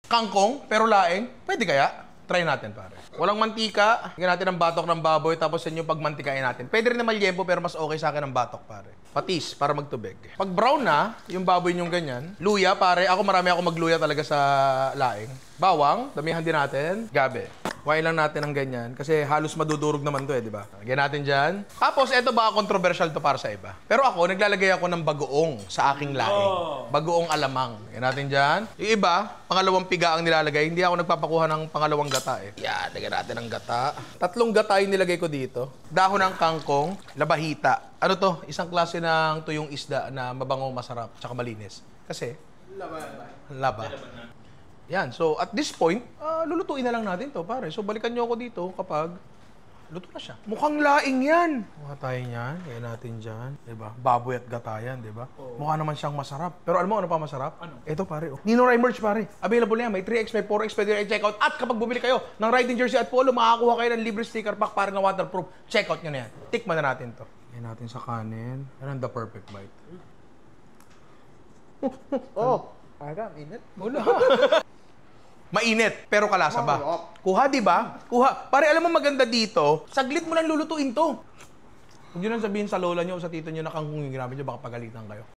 Kangkong, pero laing. Pwede kaya? Try natin, pare. Walang mantika. Higyan natin ng batok ng baboy, tapos yun yung pagmantikain natin. Pwede rin na malyempo, pero mas okay sa akin ang batok, pare. Patis, para magtubig. Pag brown na, yung baboy yung ganyan. Luya, pare. Marami ako magluya talaga sa laing. Bawang, damihan din natin. Gabi. Kuhain lang natin ng ganyan kasi halos madudurog naman to di ba? Lagyan natin dyan. Tapos, eto baka controversial to para sa iba. Pero ako, naglalagay ako ng bagoong sa aking laing. Bagoong alamang. Lagyan natin dyan. Yung iba, pangalawang piga ang nilalagay. Hindi ako nagpapakuha ng pangalawang gata Yan, lagyan natin ng gata. 3 gata yung nilagay ko dito. Dahon ng kangkong, labahita. Ano to? Isang klase ng tuyong isda na mabango, masarap, tsaka malinis. Kasi, laba. Yan. So, at this point, lulutuin na lang natin to, pare. So, balikan nyo ako dito kapag luto na siya. Mukhang laing yan. Mukha tayo niyan. Kaya natin dyan. Diba? Baboy at gata yan, diba? Mukha naman siyang masarap. Pero alam mo ano pa masarap? Ano? Ito, pare. Oh. Nino Rai merch, pare. Available yan. May 3X, may 4X. Pwede rin i-check out. At kapag bumili kayo ng riding jersey at polo, makakakuha kayo ng libre sticker pack para na waterproof. Check out nyo na yan. Tikman na natin to. Yan natin sa kanin. Yan ang the perfect bite. Parang init. Wala. Mainit, pero kalasa ba? Kuha, di ba? Kuha. Pare, alam mo maganda dito, saglit mo lang lulutuin to. Huwag nyo nang sabihin sa lola nyo o sa tito nyo na kangkong yung ginamit nyo, baka pagalitan kayo.